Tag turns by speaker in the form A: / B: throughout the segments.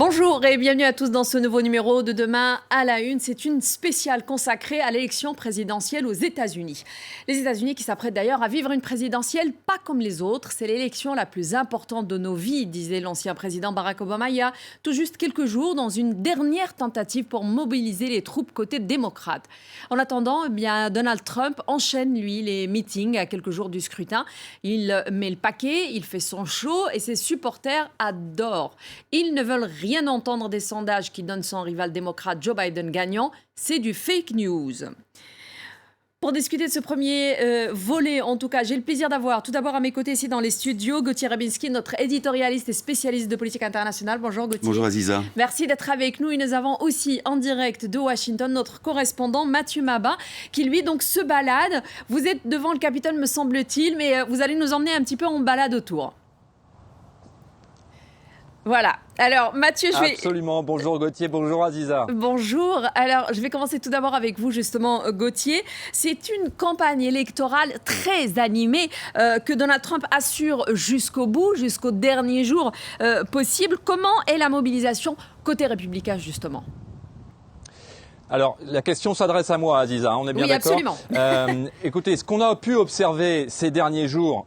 A: Bonjour et bienvenue à tous dans ce nouveau numéro de Demain à la Une. C'est une spéciale consacrée à l'élection présidentielle aux États-Unis. Les États-Unis qui s'apprêtent d'ailleurs à vivre une présidentielle pas comme les autres. C'est l'élection la plus importante de nos vies, disait l'ancien président Barack Obama il y a tout juste quelques jours dans une dernière tentative pour mobiliser les troupes côté démocrate. En attendant, Donald Trump enchaîne, lui, les meetings à quelques jours du scrutin. Il met le paquet, il fait son show et ses supporters adorent. Ils ne veulent rien entendre des sondages qui donnent son rival démocrate Joe Biden gagnant. C'est du fake news. Pour discuter de ce premier volet, en tout cas, j'ai le plaisir d'avoir tout d'abord à mes côtés ici dans les studios Gauthier Rabinski, notre éditorialiste et spécialiste de politique internationale. Bonjour Gauthier.
B: Bonjour Aziza.
A: Merci d'être avec nous. Et nous avons aussi en direct de Washington notre correspondant Mathieu Mabin qui lui donc se balade. Vous êtes devant le Capitole me semble-t-il, mais vous allez nous emmener un petit peu en balade autour. Voilà. Alors, Mathieu, je vais...
C: Absolument. Bonjour Gauthier, bonjour Aziza.
A: Bonjour. Alors, je vais commencer tout d'abord avec vous, justement, Gauthier. C'est une campagne électorale très animée que Donald Trump assure jusqu'au bout, jusqu'au dernier jour possible. Comment est la mobilisation côté républicain, justement ?
C: Alors, la question s'adresse à moi, Aziza, on est bien d'accord ?
A: Oui, absolument.
C: Écoutez, ce qu'on a pu observer ces derniers jours,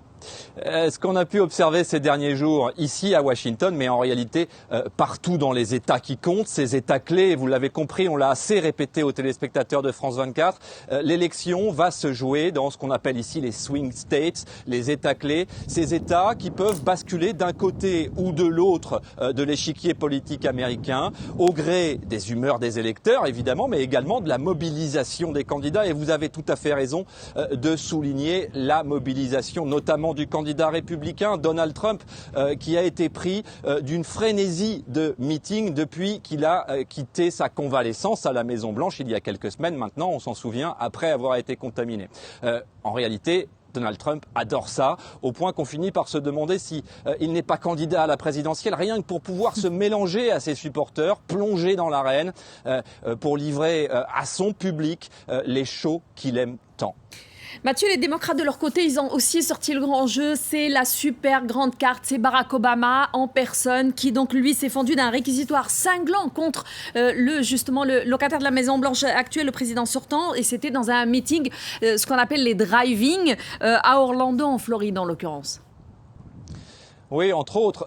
C: ici à Washington, mais en réalité partout dans les États qui comptent, ces États clés, et vous l'avez compris, on l'a assez répété aux téléspectateurs de France 24, l'élection va se jouer dans ce qu'on appelle ici les swing states, les États clés, ces États qui peuvent basculer d'un côté ou de l'autre de l'échiquier politique américain, au gré des humeurs des électeurs évidemment, mais également de la mobilisation des candidats. Et vous avez tout à fait raison de souligner la mobilisation, notamment du candidat républicain Donald Trump, qui a été pris d'une frénésie de meetings depuis qu'il a quitté sa convalescence à la Maison-Blanche il y a quelques semaines maintenant, on s'en souvient, après avoir été contaminé. En réalité, Donald Trump adore ça, au point qu'on finit par se demander si il n'est pas candidat à la présidentielle, rien que pour pouvoir se mélanger à ses supporters, plonger dans l'arène, pour livrer à son public les shows qu'il aime tant.
A: Mathieu, les démocrates de leur côté, ils ont aussi sorti le grand jeu. C'est la super grande carte. C'est Barack Obama en personne qui, donc, lui, s'est fendu d'un réquisitoire cinglant contre le locataire de la Maison-Blanche actuel, le président sortant. Et c'était dans un meeting, ce qu'on appelle les drive-in, à Orlando, en Floride, en l'occurrence.
C: Oui, entre autres,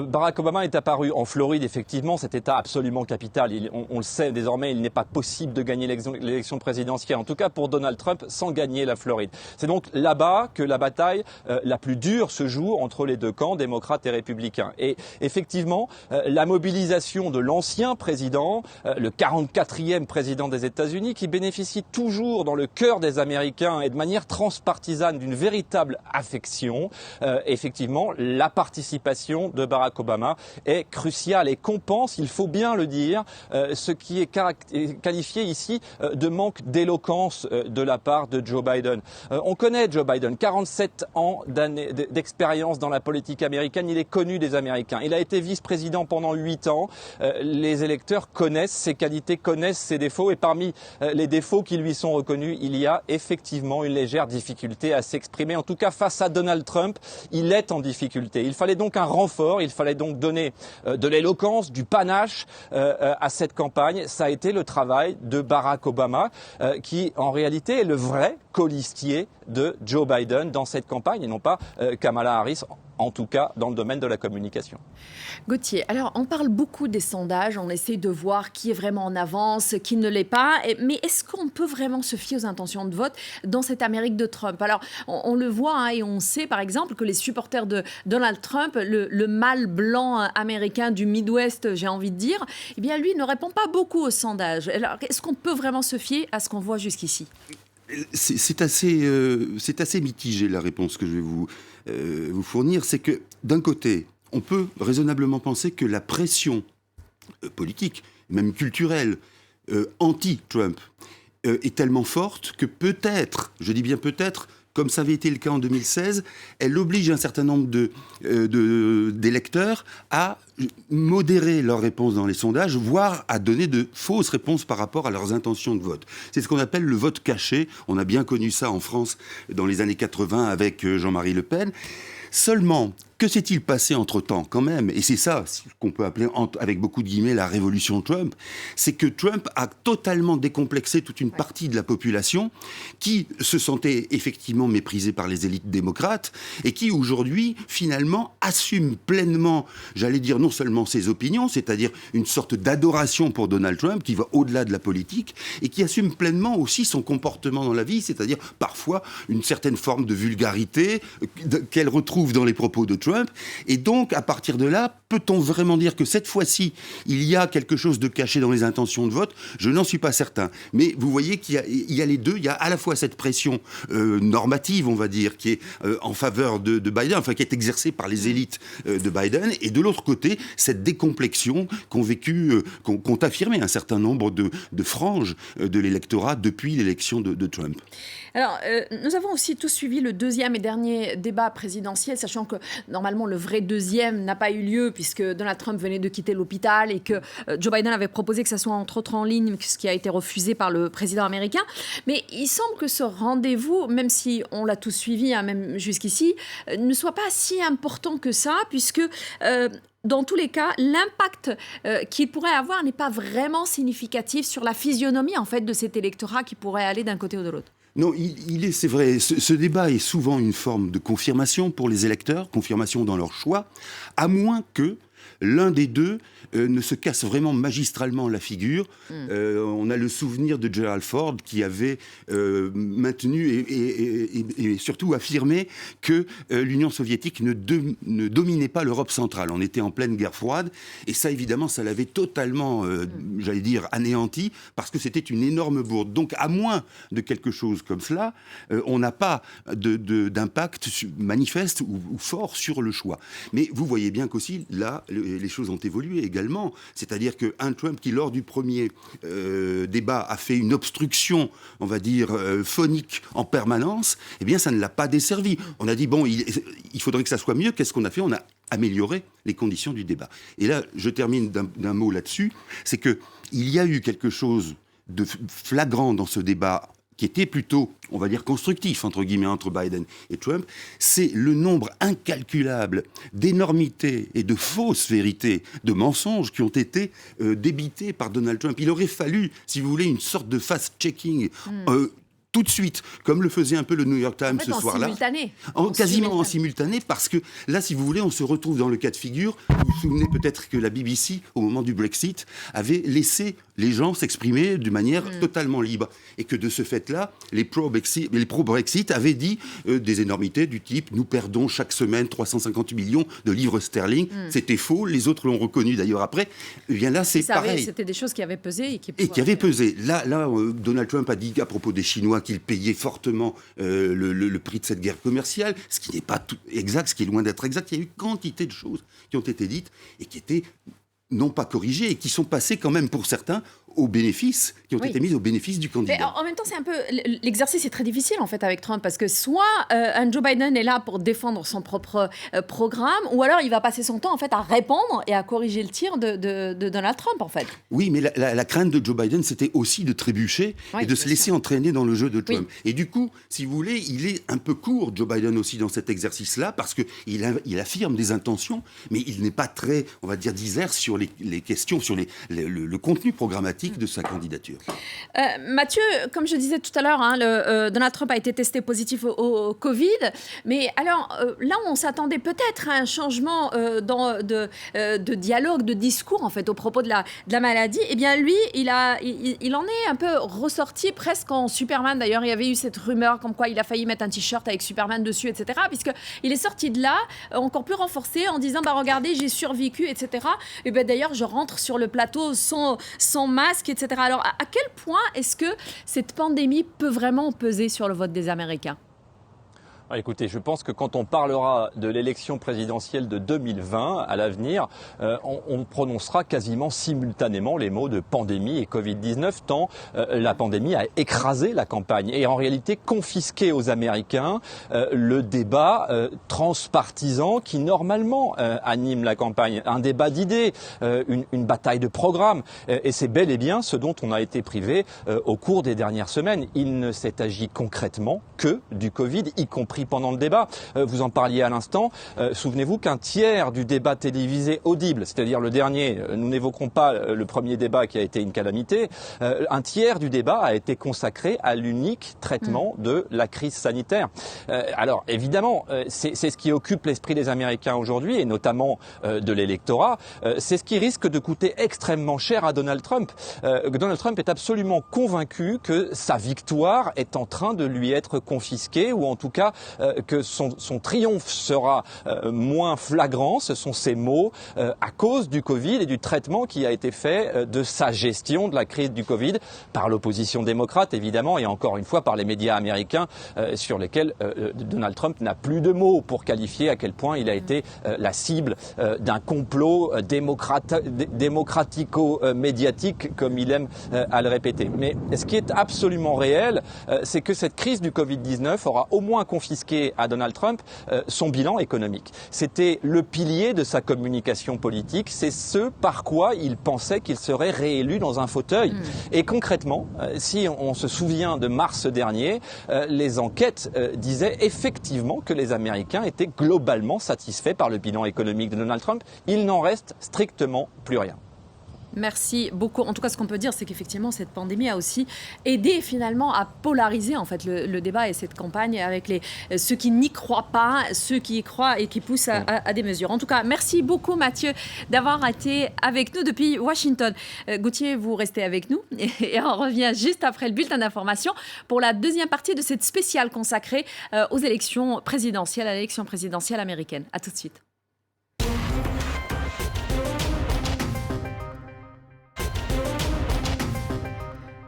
C: Barack Obama est apparu en Floride, effectivement, cet État absolument capital. On le sait désormais, il n'est pas possible de gagner l'élection présidentielle, en tout cas pour Donald Trump, sans gagner la Floride. C'est donc là-bas que la bataille la plus dure se joue entre les deux camps, démocrates et républicains. Et effectivement, la mobilisation de l'ancien président, le 44e président des États-Unis, qui bénéficie toujours dans le cœur des Américains et de manière transpartisane d'une véritable affection, effectivement, la participation de Barack Obama est cruciale et compense, il faut bien le dire, ce qui est qualifié ici de manque d'éloquence de la part de Joe Biden. On connaît Joe Biden, 47 ans d'expérience dans la politique américaine, il est connu des Américains. Il a été vice-président pendant 8 ans. Les électeurs connaissent ses qualités, connaissent ses défauts et parmi les défauts qui lui sont reconnus, il y a effectivement une légère difficulté à s'exprimer. En tout cas, face à Donald Trump, il est en difficulté. Il fallait donc un renfort, il fallait donc donner de l'éloquence, du panache à cette campagne. Ça a été le travail de Barack Obama, qui en réalité est le vrai colistier de Joe Biden dans cette campagne et non pas Kamala Harris, en tout cas dans le domaine de la communication.
A: Gauthier, alors on parle beaucoup des sondages, on essaie de voir qui est vraiment en avance, qui ne l'est pas, mais est-ce qu'on peut vraiment se fier aux intentions de vote dans cette Amérique de Trump ? Alors on le voit et on sait par exemple que les supporters de Donald Trump, le mâle blanc américain du Midwest, j'ai envie de dire, eh bien lui ne répond pas beaucoup aux sondages. Alors est-ce qu'on peut vraiment se fier à ce qu'on voit jusqu'ici ?
B: C'est assez mitigé la réponse que je vais vous fournir. C'est que d'un côté, on peut raisonnablement penser que la pression politique, même culturelle, anti-Trump, est tellement forte que peut-être, je dis bien peut-être, comme ça avait été le cas en 2016, elle oblige un certain nombre d'électeurs à modérer leurs réponses dans les sondages, voire à donner de fausses réponses par rapport à leurs intentions de vote. C'est ce qu'on appelle le vote caché. On a bien connu ça en France dans les années 80 avec Jean-Marie Le Pen. Seulement, Que s'est-il passé entre-temps quand même? Et c'est ça ce qu'on peut appeler, avec beaucoup de guillemets, la révolution Trump. C'est que Trump a totalement décomplexé toute une partie de la population qui se sentait effectivement méprisée par les élites démocrates et qui aujourd'hui, finalement, assume pleinement, j'allais dire, non seulement ses opinions, c'est-à-dire une sorte d'adoration pour Donald Trump qui va au-delà de la politique et qui assume pleinement aussi son comportement dans la vie, c'est-à-dire parfois une certaine forme de vulgarité qu'elle retrouve dans les propos de Trump. Et donc, à partir de là, peut-on vraiment dire que cette fois-ci, il y a quelque chose de caché dans les intentions de vote? Je n'en suis pas certain. Mais vous voyez qu'il y a les deux. Il y a à la fois cette pression normative, on va dire, qui est en faveur de Biden, enfin qui est exercée par les élites de Biden, et de l'autre côté, cette décomplexion qu'ont affirmé un certain nombre de franges de l'électorat depuis l'élection de Trump.
A: Alors, nous avons aussi tous suivi le deuxième et dernier débat présidentiel, sachant que normalement le vrai deuxième n'a pas eu lieu puisque Donald Trump venait de quitter l'hôpital et que Joe Biden avait proposé que ça soit entre autres en ligne, ce qui a été refusé par le président américain. Mais il semble que ce rendez-vous, même si on l'a tous suivi, hein, même jusqu'ici, ne soit pas si important que ça, puisque dans tous les cas, l'impact qu'il pourrait avoir n'est pas vraiment significatif sur la physionomie en fait, de cet électorat qui pourrait aller d'un côté ou de l'autre.
B: Non, c'est vrai, ce débat est souvent une forme de confirmation pour les électeurs, confirmation dans leur choix, à moins que l'un des deux ne se casse vraiment magistralement la figure. On a le souvenir de Gerald Ford qui avait maintenu et surtout affirmé que l'Union soviétique ne dominait pas l'Europe centrale. On était en pleine guerre froide et ça, évidemment, ça l'avait totalement, j'allais dire, anéanti parce que c'était une énorme bourde. Donc, à moins de quelque chose comme cela, on n'a pas d'impact manifeste ou fort sur le choix. Mais vous voyez bien qu'aussi, là, les choses ont évolué également. C'est-à-dire qu'un Trump qui, lors du premier débat, a fait une obstruction, on va dire, phonique en permanence, eh bien, ça ne l'a pas desservi. On a dit, bon, il faudrait que ça soit mieux. Qu'est-ce qu'on a fait? On a amélioré les conditions du débat. Et là, je termine d'un mot là-dessus, c'est qu'il y a eu quelque chose de flagrant dans ce débat qui était plutôt, on va dire, constructif, entre guillemets, entre Biden et Trump, c'est le nombre incalculable d'énormités et de fausses vérités, de mensonges qui ont été débités par Donald Trump. Il aurait fallu, si vous voulez, une sorte de fast-checking tout de suite, comme le faisait un peu le New York Times ce soir-là. Quasiment en simultané, parce que là, si vous voulez, on se retrouve dans le cas de figure. Vous vous souvenez peut-être que la BBC, au moment du Brexit, avait laissé les gens s'exprimer de manière totalement libre. Et que de ce fait-là, les pro-Brexit avaient dit des énormités du type « Nous perdons chaque semaine 350 millions de livres sterling ». C'était faux, les autres l'ont reconnu d'ailleurs après. Et bien là, c'est pareil.
A: C'était des choses qui avaient pesé. Et
B: qui avaient pesé. Là, Donald Trump a dit à propos des Chinois qu'il payait fortement le prix de cette guerre commerciale, ce qui n'est pas tout exact, ce qui est loin d'être exact. Il y a eu quantité de choses qui ont été dites et qui étaient non pas corrigées et qui sont passées quand même pour certains aux bénéfices, qui ont été mises au bénéfice du candidat.
A: Mais en même temps, c'est un peu... L'exercice est très difficile, en fait, avec Trump, parce que soit un Joe Biden est là pour défendre son propre programme, ou alors il va passer son temps, en fait, à répondre et à corriger le tir de Donald Trump, en fait.
B: Oui, mais la crainte de Joe Biden, c'était aussi de trébucher et de se laisser entraîner dans le jeu de Trump. Oui. Et du coup, si vous voulez, il est un peu court, Joe Biden aussi, dans cet exercice-là, parce qu'il affirme des intentions, mais il n'est pas très, on va dire, disert sur les questions, sur le contenu programmatique de sa candidature.
A: Mathieu, comme je disais tout à l'heure, Donald Trump a été testé positif au Covid, mais alors là, on s'attendait peut-être à un changement de dialogue, de discours en fait au propos de la maladie. Eh bien, lui, il en est un peu ressorti presque en Superman. D'ailleurs, il y avait eu cette rumeur comme quoi il a failli mettre un t-shirt avec Superman dessus, etc. Puisqu'il est sorti de là encore plus renforcé en disant regardez, j'ai survécu, etc. Et bien d'ailleurs, je rentre sur le plateau sans masque, etc. Alors, à quel point est-ce que cette pandémie peut vraiment peser sur le vote des Américains ?
C: Écoutez, je pense que quand on parlera de l'élection présidentielle de 2020 à l'avenir, on prononcera quasiment simultanément les mots de pandémie et Covid-19, tant la pandémie a écrasé la campagne et en réalité confisqué aux Américains le débat transpartisan qui normalement anime la campagne. Un débat d'idées, une bataille de programmes. Et c'est bel et bien ce dont on a été privé au cours des dernières semaines. Il ne s'est agi concrètement que du Covid, y compris l'esprit pendant le débat. Vous en parliez à l'instant. Souvenez-vous qu'un tiers du débat télévisé audible, c'est-à-dire le dernier, nous n'évoquerons pas le premier débat qui a été une calamité, un tiers du débat a été consacré à l'unique traitement de la crise sanitaire. Alors évidemment, c'est ce qui occupe l'esprit des Américains aujourd'hui, et notamment de l'électorat. C'est ce qui risque de coûter extrêmement cher à Donald Trump. Donald Trump est absolument convaincu que sa victoire est en train de lui être confisquée, ou en tout cas que son triomphe sera moins flagrant, ce sont ses mots, à cause du Covid et du traitement qui a été fait de sa gestion de la crise du Covid par l'opposition démocrate, évidemment, et encore une fois par les médias américains sur lesquels Donald Trump n'a plus de mots pour qualifier à quel point il a été la cible d'un complot démocratico-médiatique, comme il aime à le répéter. Mais ce qui est absolument réel, c'est que cette crise du Covid-19 aura au moins confisqué à Donald Trump son bilan économique. C'était le pilier de sa communication politique, c'est ce par quoi il pensait qu'il serait réélu dans un fauteuil. Et concrètement, si on se souvient de mars dernier, les enquêtes disaient effectivement que les Américains étaient globalement satisfaits par le bilan économique de Donald Trump. Il n'en reste strictement plus rien.
A: Merci beaucoup. En tout cas, ce qu'on peut dire, c'est qu'effectivement, cette pandémie a aussi aidé finalement à polariser en fait le débat et cette campagne avec ceux qui n'y croient pas, ceux qui y croient et qui poussent à des mesures. En tout cas, merci beaucoup Mathieu d'avoir été avec nous depuis Washington. Gauthier, vous restez avec nous et on revient juste après le bulletin d'information pour la deuxième partie de cette spéciale consacrée aux élections présidentielles, à l'élection présidentielle américaine. À tout de suite.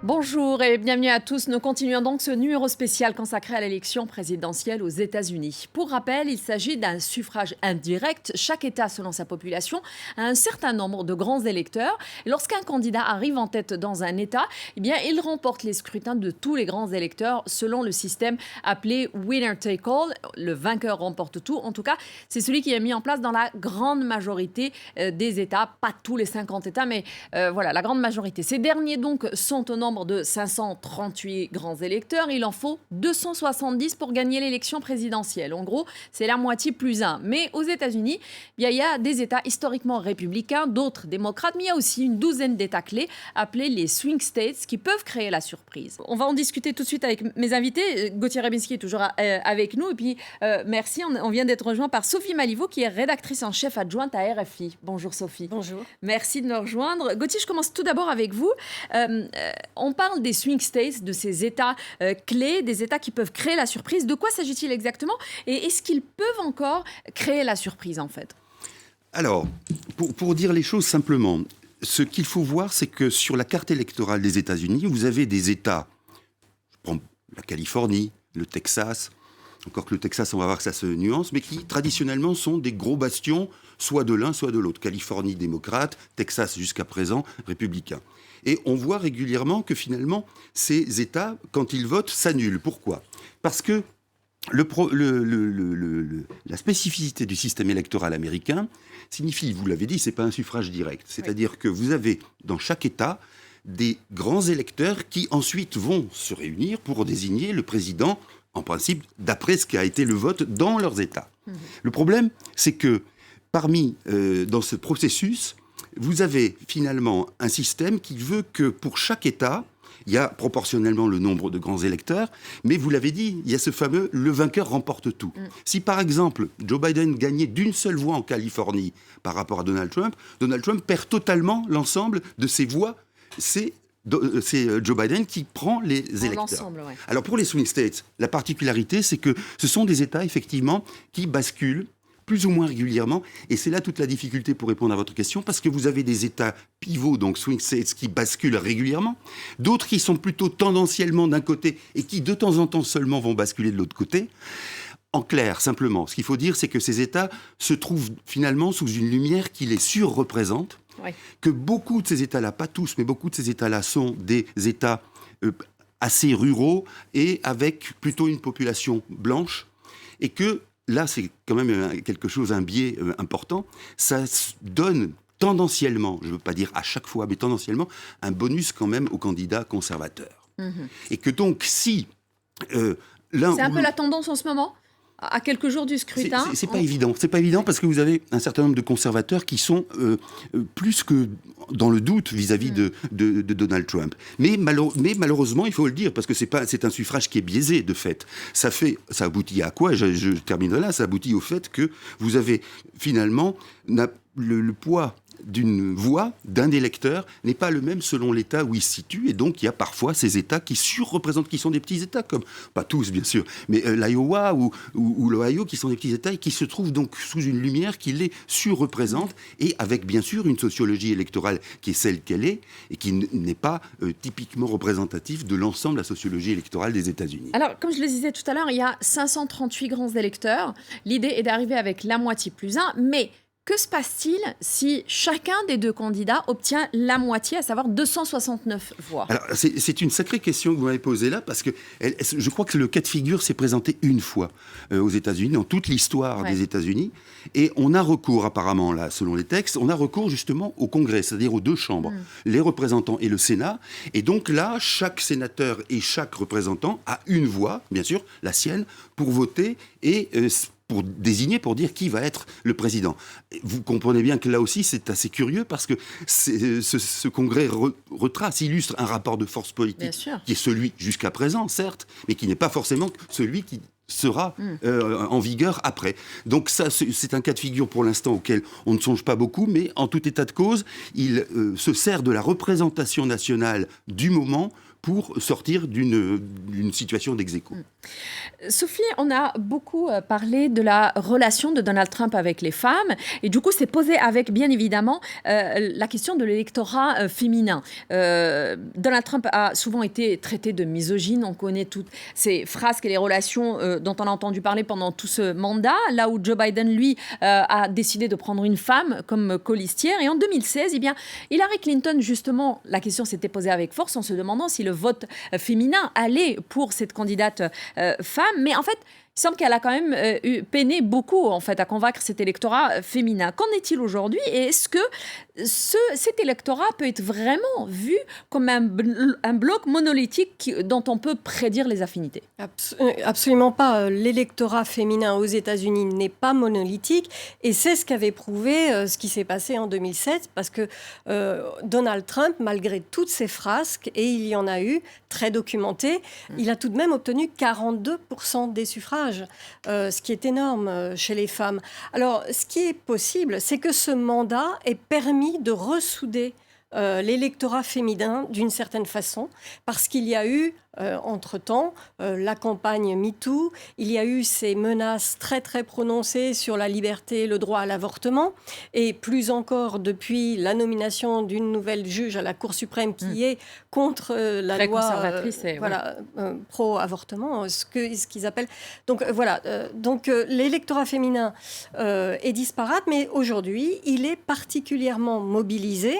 A: Bonjour et bienvenue à tous. Nous continuons donc ce numéro spécial consacré à l'élection présidentielle aux États-Unis. Pour rappel, il s'agit d'un suffrage indirect. Chaque État, selon sa population, a un certain nombre de grands électeurs. Et lorsqu'un candidat arrive en tête dans un État, eh bien, il remporte les scrutins de tous les grands électeurs selon le système appelé winner take all. Le vainqueur remporte tout. En tout cas, c'est celui qui est mis en place dans la grande majorité des États. Pas tous les 50 États, mais voilà, la grande majorité. Ces derniers donc sont au nombre de 538 grands électeurs. Il en faut 270 pour gagner l'élection présidentielle. En gros, c'est la moitié plus 1. Mais aux États-Unis, il y a des États historiquement républicains, d'autres démocrates, mais il y a aussi une douzaine d'États clés appelés les swing states qui peuvent créer la surprise. On va en discuter tout de suite avec mes invités. Gauthier Rebinski est toujours avec nous. Et puis, merci, on vient d'être rejoint par Sophie Maliveau, qui est rédactrice en chef adjointe à RFI. Bonjour Sophie.
D: Bonjour.
A: Merci de nous rejoindre. Gauthier, je commence tout d'abord avec vous. On parle des swing states, de ces États clés, des États qui peuvent créer la surprise. De quoi s'agit-il exactement? Et est-ce qu'ils peuvent encore créer la surprise, en fait?
B: Alors, pour dire les choses simplement, ce qu'il faut voir, c'est que sur la carte électorale des États-Unis, vous avez des États, je prends la Californie, le Texas, encore que le Texas, on va voir que ça se nuance, mais qui traditionnellement sont des gros bastions, soit de l'un, soit de l'autre. Californie démocrate, Texas jusqu'à présent républicain. Et on voit régulièrement que finalement, ces États, quand ils votent, s'annulent. Pourquoi ? Parce que la spécificité du système électoral américain signifie, vous l'avez dit, c'est pas un suffrage direct. C'est-à-dire que vous avez dans chaque État des grands électeurs qui ensuite vont se réunir pour désigner le président, en principe, d'après ce qu'a été le vote dans leurs États. Le problème, c'est que dans ce processus, vous avez finalement un système qui veut que pour chaque État, il y a proportionnellement le nombre de grands électeurs, mais vous l'avez dit, il y a ce fameux « le vainqueur remporte tout ». Si par exemple, Joe Biden gagnait d'une seule voix en Californie par rapport à Donald Trump perd totalement l'ensemble de ses voix. C'est Joe Biden qui prend les électeurs.
A: Ouais.
B: Alors pour les swing states, la particularité, c'est que ce sont des États, effectivement, qui basculent plus ou moins régulièrement, et c'est là toute la difficulté pour répondre à votre question, parce que vous avez des États pivots, donc swing states, qui basculent régulièrement, d'autres qui sont plutôt tendanciellement d'un côté, et qui de temps en temps seulement vont basculer de l'autre côté. En clair, simplement, ce qu'il faut dire, c'est que ces États se trouvent finalement sous une lumière qui les surreprésente, que beaucoup de ces États-là, pas tous, mais beaucoup de ces États-là sont des États assez ruraux, et avec plutôt une population blanche, et que là, c'est quand même quelque chose, un biais important. Ça donne tendanciellement, je ne veux pas dire à chaque fois, mais tendanciellement, un bonus quand même aux candidats conservateurs. Et que donc, si
A: c'est un peu la tendance en ce moment ? à quelques jours du scrutin.
B: C'est pas évident. C'est pas évident parce que vous avez un certain nombre de conservateurs qui sont plus que dans le doute vis-à-vis de Donald Trump. Mais malheureusement, il faut le dire, parce que c'est un suffrage qui est biaisé de fait. Ça aboutit à quoi ? Je terminerai là. Ça aboutit au fait que vous avez finalement le poids d'une voix, d'un électeur, n'est pas le même selon l'État où il se situe. Et donc, il y a parfois ces États qui surreprésentent, qui sont des petits États, comme, pas tous bien sûr, mais l'Iowa ou l'Ohio, qui sont des petits États et qui se trouvent donc sous une lumière qui les surreprésente, et avec bien sûr une sociologie électorale qui est celle qu'elle est, et qui n'est pas typiquement représentative de l'ensemble de la sociologie électorale des États-Unis.
A: Alors, comme je le disais tout à l'heure, il y a 538 grands électeurs. L'idée est d'arriver avec la moitié plus 1, mais que se passe-t-il si chacun des deux candidats obtient la moitié, à savoir 269 voix ?
B: Alors, c'est une sacrée question que vous m'avez posée là, parce que je crois que le cas de figure s'est présenté une fois aux États-Unis, dans toute l'histoire des États-Unis, et on a recours apparemment, là, selon les textes, on a recours justement au Congrès, c'est-à-dire aux deux chambres, les représentants et le Sénat, et donc là, chaque sénateur et chaque représentant a une voix, bien sûr, la sienne, pour voter et pour désigner, pour dire qui va être le président. Vous comprenez bien que là aussi, c'est assez curieux parce que ce congrès retrace, illustre un rapport de force politique qui est celui jusqu'à présent, certes, mais qui n'est pas forcément celui qui sera en vigueur après. Donc ça, c'est un cas de figure pour l'instant auquel on ne songe pas beaucoup, mais en tout état de cause, il se sert de la représentation nationale du moment pour sortir d'une situation d'ex-aequo.
A: Sophie, on a beaucoup parlé de la relation de Donald Trump avec les femmes, et du coup, c'est posé avec, bien évidemment, la question de l'électorat féminin. Donald Trump a souvent été traité de misogyne, on connaît toutes ces phrases et les relations dont on a entendu parler pendant tout ce mandat, là où Joe Biden, lui, a décidé de prendre une femme comme colistière, et en 2016, eh bien, Hillary Clinton, justement, la question s'était posée avec force en se demandant si le vote féminin allait pour cette candidate femme, mais en fait, il semble qu'elle a quand même peiné beaucoup en fait, à convaincre cet électorat féminin. Qu'en est-il aujourd'hui ? Et est-ce que cet électorat peut être vraiment vu comme un bloc monolithique dont on peut prédire les affinités ?
D: Absolument pas. L'électorat féminin aux États-Unis n'est pas monolithique, et c'est ce qu'avait prouvé ce qui s'est passé en 2007, parce que Donald Trump, malgré toutes ses frasques, et il y en a eu, très documentées, il a tout de même obtenu 42% des suffrages, ce qui est énorme chez les femmes. Alors, ce qui est possible, c'est que ce mandat ait permis de ressouder l'électorat féminin d'une certaine façon, parce qu'il y a eu entre-temps la campagne MeToo, il y a eu ces menaces très très prononcées sur la liberté, le droit à l'avortement, et plus encore depuis la nomination d'une nouvelle juge à la Cour suprême qui est contre la
A: très
D: loi
A: conservatrice,
D: pro-avortement, ce qu'ils appellent. Donc l'électorat féminin est disparate, mais aujourd'hui il est particulièrement mobilisé,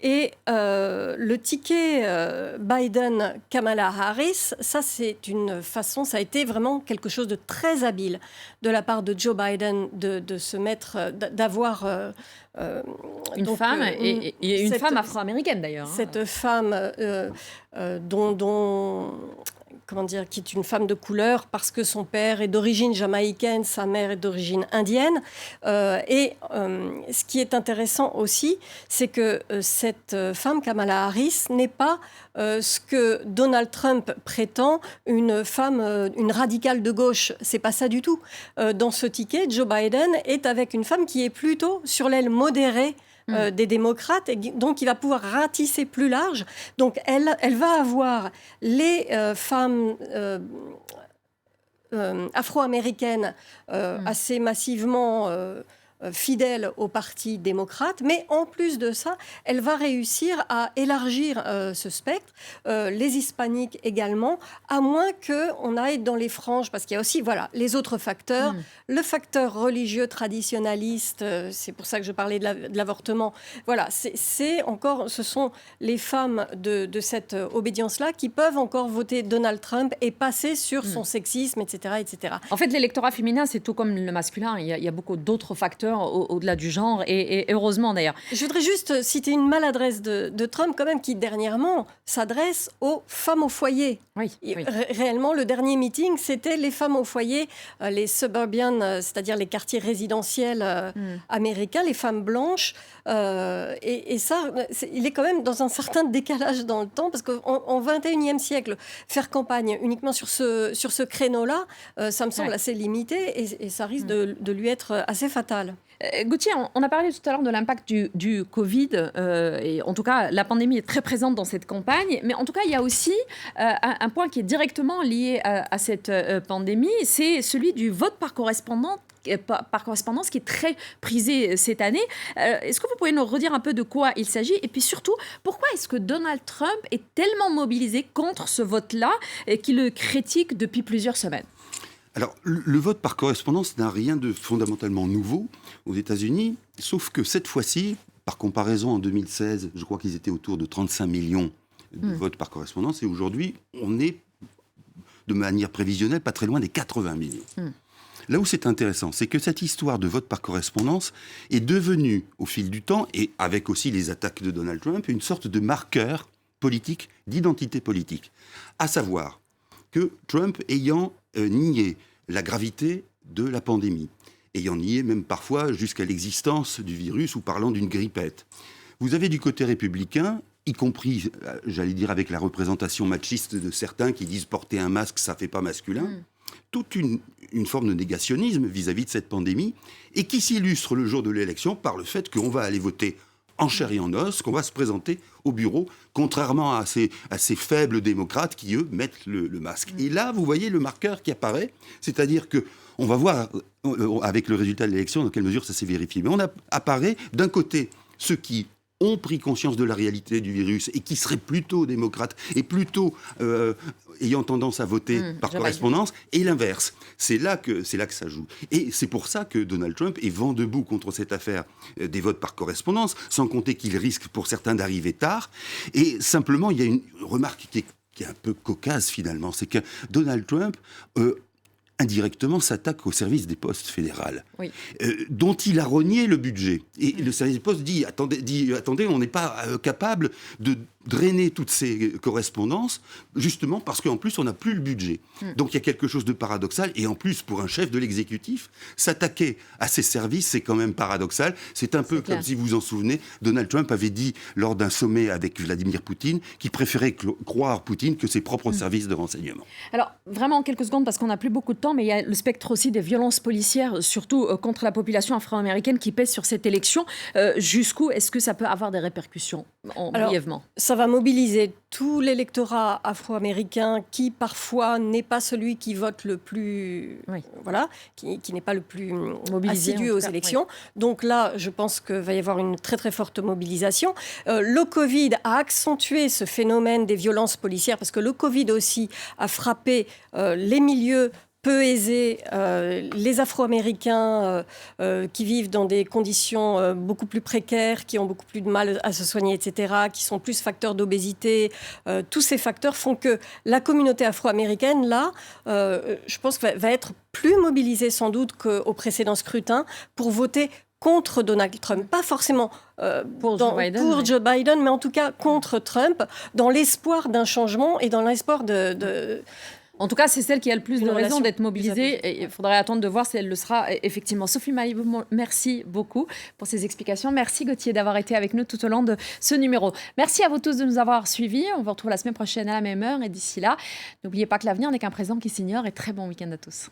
D: et le ticket Biden-Kamala Harris, ça c'est une façon, ça a été vraiment quelque chose de très habile de la part de Joe Biden de se mettre, d'avoir
A: une femme, et une femme afro-américaine d'ailleurs.
D: Cette femme comment dire, qui est une femme de couleur parce que son père est d'origine jamaïcaine, sa mère est d'origine indienne. Ce qui est intéressant aussi, c'est que cette femme, Kamala Harris, n'est pas ce que Donald Trump prétend, une femme, une radicale de gauche. C'est pas ça du tout. Dans ce ticket, Joe Biden est avec une femme qui est plutôt sur l'aile modérée des démocrates, et donc il va pouvoir ratisser plus large. Donc elle va avoir les femmes afro-américaines assez massivement fidèle au Parti démocrate, mais en plus de ça, elle va réussir à élargir ce spectre, les hispaniques également, à moins qu'on aille dans les franges, parce qu'il y a aussi les autres facteurs, le facteur religieux traditionnaliste, c'est pour ça que je parlais de l'avortement, ce sont les femmes de cette obédience-là qui peuvent encore voter Donald Trump et passer sur son sexisme, etc., etc.
A: En fait, l'électorat féminin, c'est tout comme le masculin, il y a beaucoup d'autres facteurs au-delà du genre, et heureusement d'ailleurs.
D: Je voudrais juste citer une maladresse de Trump quand même, qui dernièrement s'adresse aux femmes au foyer.
A: Oui, oui.
D: Réellement, le dernier meeting, c'était les femmes au foyer, les suburban, c'est-à-dire les quartiers résidentiels américains, les femmes blanches. Et ça, il est quand même dans un certain décalage dans le temps, parce qu'en 21e siècle, faire campagne uniquement sur ce créneau-là, ça me semble assez limité et ça risque de lui être assez fatal.
A: Gauthier, on a parlé tout à l'heure de l'impact du Covid, et en tout cas, la pandémie est très présente dans cette campagne, mais en tout cas, il y a aussi un point qui est directement lié à cette pandémie, c'est celui du vote par correspondance qui est très prisé cette année. Est-ce que vous pouvez nous redire un peu de quoi il s'agit? Et puis surtout, pourquoi est-ce que Donald Trump est tellement mobilisé contre ce vote-là et qu'il le critique depuis plusieurs semaines?
B: Alors, le vote par correspondance n'a rien de fondamentalement nouveau aux États-Unis, sauf que cette fois-ci, par comparaison en 2016, je crois qu'ils étaient autour de 35 millions de votes par correspondance, et aujourd'hui, on est, de manière prévisionnelle, pas très loin des 80 millions. Là où c'est intéressant, c'est que cette histoire de vote par correspondance est devenue, au fil du temps, et avec aussi les attaques de Donald Trump, une sorte de marqueur politique, d'identité politique. À savoir que Trump ayant nié la gravité de la pandémie, ayant nié même parfois jusqu'à l'existence du virus ou parlant d'une grippette. Vous avez du côté républicain, y compris, j'allais dire, avec la représentation machiste de certains qui disent porter un masque, ça fait pas masculin, toute une forme de négationnisme vis-à-vis de cette pandémie, et qui s'illustre le jour de l'élection par le fait qu'on va aller voter en chair et en os, qu'on va se présenter au bureau, contrairement à ces faibles démocrates qui, eux, mettent le masque. Et là, vous voyez le marqueur qui apparaît, c'est-à-dire que on va voir, avec le résultat de l'élection, dans quelle mesure ça s'est vérifié. Mais apparaît, d'un côté, ceux qui ont pris conscience de la réalité du virus et qui seraient plutôt démocrates et plutôt ayant tendance à voter par correspondance, et l'inverse. C'est là que ça joue. Et c'est pour ça que Donald Trump est vent debout contre cette affaire des votes par correspondance, sans compter qu'il risque pour certains d'arriver tard. Et simplement, il y a une remarque qui est un peu cocasse finalement, c'est que Donald Trump indirectement s'attaque au service des postes fédérales, dont il a rogné le budget. Et le service des postes dit, attendez, on n'est pas capable de drainer toutes ces correspondances, justement parce qu'en plus, on n'a plus le budget. Donc il y a quelque chose de paradoxal, et en plus, pour un chef de l'exécutif, s'attaquer à ces services, c'est quand même paradoxal. C'est un peu comme si vous vous en souvenez, Donald Trump avait dit, lors d'un sommet avec Vladimir Poutine, qu'il préférait croire Poutine que ses propres services de renseignement.
A: Alors, vraiment, en quelques secondes, parce qu'on n'a plus beaucoup de temps, mais il y a le spectre aussi des violences policières, surtout contre la population afro-américaine qui pèse sur cette élection. Jusqu'où est-ce que ça peut avoir des répercussions, brièvement?
D: Ça va mobiliser tout l'électorat afro-américain qui, parfois, n'est pas celui qui vote le plus... qui n'est pas le plus mobilisé, assidu aux élections. Donc là, je pense qu'il va y avoir une très, très forte mobilisation. Le Covid a accentué ce phénomène des violences policières, parce que le Covid aussi a frappé les milieux peu aisés, les Afro-Américains qui vivent dans des conditions beaucoup plus précaires, qui ont beaucoup plus de mal à se soigner, etc., qui sont plus facteurs d'obésité. Tous ces facteurs font que la communauté afro-américaine, là, je pense que va être plus mobilisée sans doute qu'au précédent scrutin pour voter contre Donald Trump. Pas forcément pour Joe Biden, mais en tout cas contre Trump, dans l'espoir d'un changement et dans l'espoir de
A: En tout cas, c'est celle qui a le plus de raisons d'être mobilisée. Et il faudrait attendre de voir si elle le sera effectivement. Sophie Malibaud, merci beaucoup pour ces explications. Merci Gauthier d'avoir été avec nous tout au long de ce numéro. Merci à vous tous de nous avoir suivis. On vous retrouve la semaine prochaine à la même heure. Et d'ici là, n'oubliez pas que l'avenir n'est qu'un présent qui s'ignore. Et très bon week-end à tous.